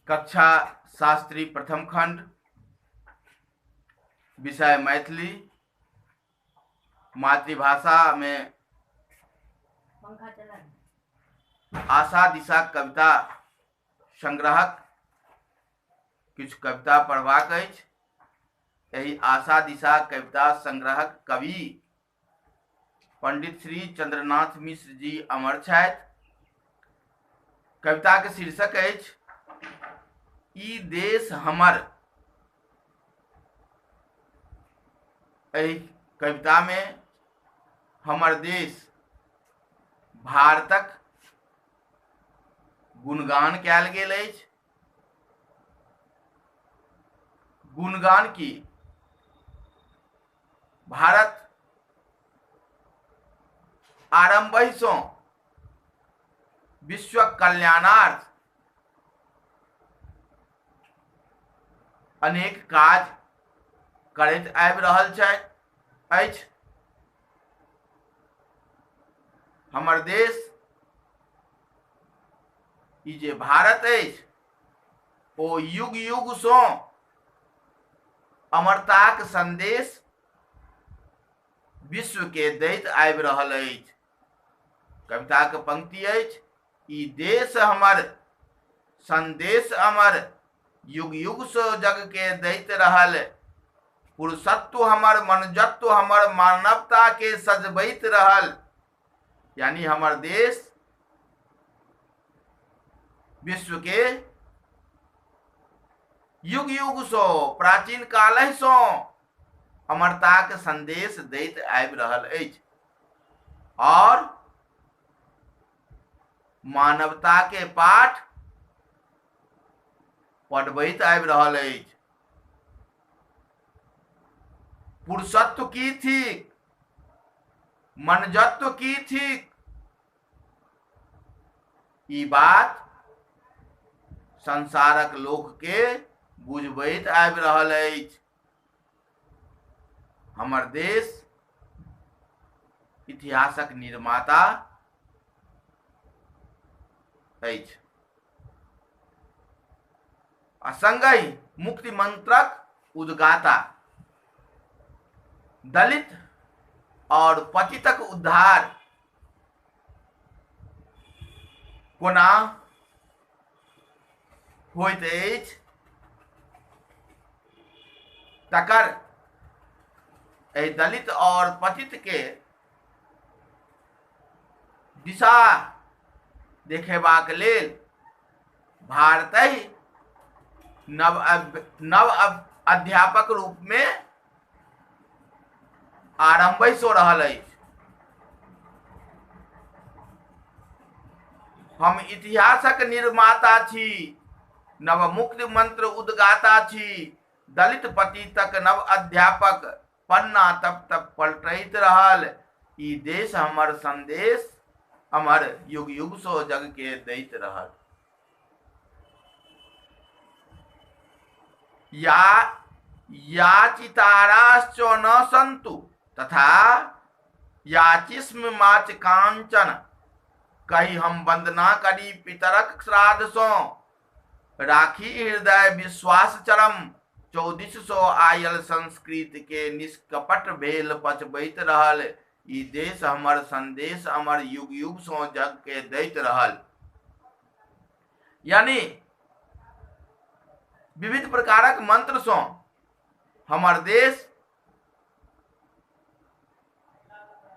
कक्षा शास्त्री प्रथम खंड, विषय मैथिली, मातृभाषा में आशा दिशा कविता संग्रहक किछु कविता पढ़बाक अछि। एहि आशा दिशा कविता संग्रहक कवि पंडित श्री चंद्रनाथ मिश्र जी अमर छथि। कविता के शीर्षक अछि ई देश हमर। एहि कविता में हमर देश भारतक गुणगान कयल गेल अछि। गुणगान की भारत आरंभहि विश्व कल्याणार्थ अनेक काज करैत आबि रहल अछि। हमर देश ई जे भारत अछि ओ युग युग सँ अमरताक संदेश विश्व के दैत आबि रहल अछि। कविता के पंक्ति अछि ई देश हमर, संदेश अमर, युग युग से जग के दैत रहल। पुरुषत्व हमर, मनुजत्व हमर, मानवता के सजबैत रहल। यानी हमर देश विश्व के युग युग सो, प्राचीन काल सो अमरता के संदेश दैत आबि रहल अछि और मानवता के पाठ पढ़बैत आबि रहल अछि। पुरुषत्व की थिक, मनुजत्व की थिक, ई बात संसारक लोक के बुझबैत आबि रहल अछि। हमर देश इतिहासक निर्माता अछि आ संगहि मुक्ति मंत्रक उद्गाता। दलित और पतितक उद्धार कोना होइत अछि तकर एहि दलित और पतित के दिशा देखेबाक लेल भारत नव अध्यापक रूप में आरंभ सो रहल अछि। हम इतिहासक निर्माता छी, नव मुक्ति मंत्र उद्गाता छी। दलित पतितक नव अध्यापक, पन्ना तब तक पलटैत रहल। ई देश हमर, संदेश अमर, युग युग सो जग के दैत रहल। याचिताराश्च न सन्तु तथा याचिस्म माच कांचन। कही हम वंदना करी पितरक श्राद्ध सो, राखी हृदय विश्वास चरम। 1400 आयल संस्कृत के निष्कपट भेल पचबैत रहल। ई देश हमर, संदेश अमर, युग युग सो जग के दैत रहल। यानी विविध प्रकारक मंत्र सो हमर देश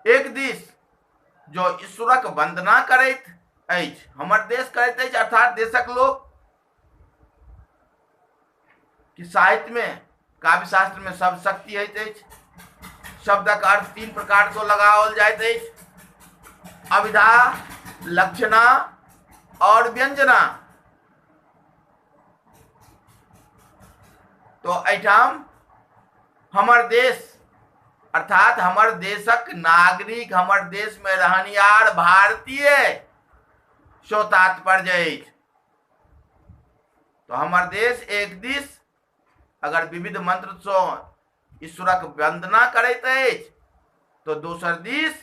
एक दिस जो ईश्वरक वंदना करैत अछि, हमर देश करैत अछि अर्थात देशक लोक कि साहित्य में, काव्य शास्त्र में शब्द शक्ति होइत अछि। शब्दक अर्थ 3 प्रकार से लगाओल जाइत अछि, अभिधा, लक्षणा और व्यंजना। तो एठाम हमर देश अर्थात हमर देशक नागरिक, हमर देश में रहनिहार भारतीय सो तात्पर्य अछि। तो हमर देश एक दिस अगर विविध मंत्र सो ईश्वरक वंदना करैत अछि तो दोसर दिस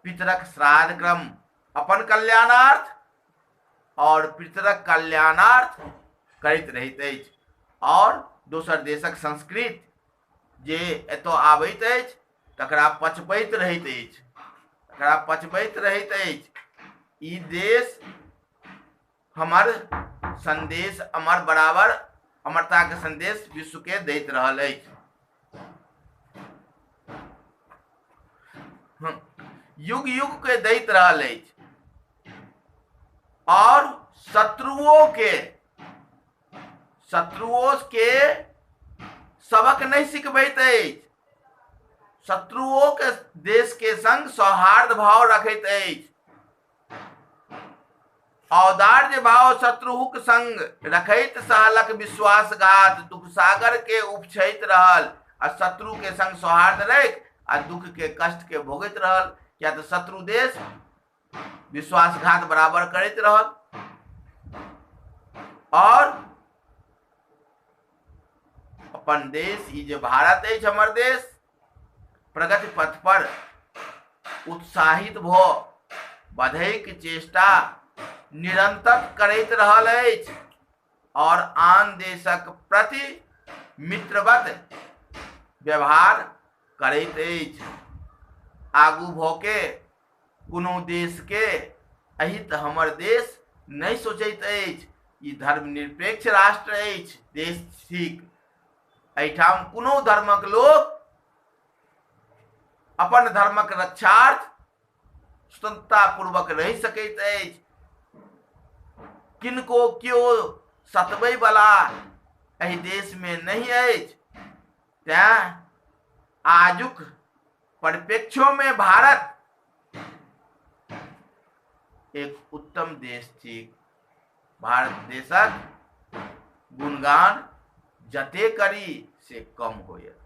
पितरक श्राद्ध क्रम अपन कल्याणार्थ और पितरक कल्याणार्थ करैत रहैत अछि। और दोसर देशक संस्कृति जे एतय आबैत अछि तकरा पचबैत रहैत अछि, तकरा पचबैत रहैत अछि। ई देश हमर संदेश अमर बराबर अमरता के संदेश विश्व के दैत रहल अछि। युग युग के दैत रहल अछि और शत्रुओं के सबक नहीं सिखबैत अछि। शत्रुओं के देश के संग सौहार्द भाव रखैत अछि। औदार्य भाव शत्रुहुक संग रखैत सहलक विश्वासघात, दुख सागर के उपछैत रहल। आ शत्रु के संग सौहार्द रख आ दुख के कष्ट के भोगैत रहल, क्या तो शत्रु देश विश्वासघात बराबर करैत रहल। और अपन देश ई जे भारत अछि हमर देश प्रगति पथ पर उत्साहित भ बढ़ैके चेष्टा निरंतर करैत रहल अछि और आन देशक प्रति मित्रवत व्यवहार करैत अछि। आगू भ के कोनो देश के अहित हमर देश नहीं सोचैत अछि। ई धर्मनिरपेक्ष राष्ट्र अछि, देश थिक। एहिठाम कोनो धर्मक लोक अपन धर्मक रक्षार्थ स्वतंत्रता पूर्वक रहि सकैत अछि। किनको क्यों सतबै वाला एहि देश में नहीं अछि। तें आजुक परिप्रेक्ष्यों में भारत एक उत्तम देश थिक। भारत देशक गुणगान जते करी से कम होयत।